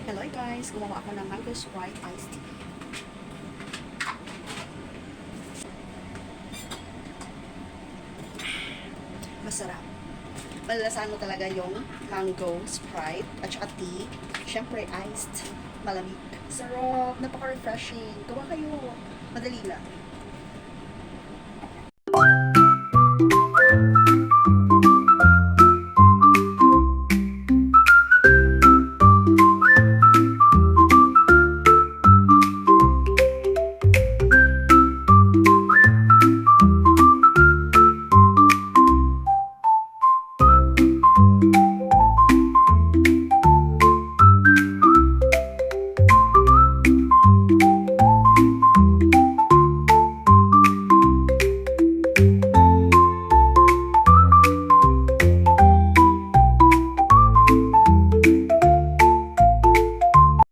Hello guys, gumawa ako ng mango Sprite iced tea. Masarap. Malalasahan mo talaga yung mango Sprite at saka tea. Siyempre iced, malamig. Sarap, napaka-refreshing. Gawa kayo. Madali lang.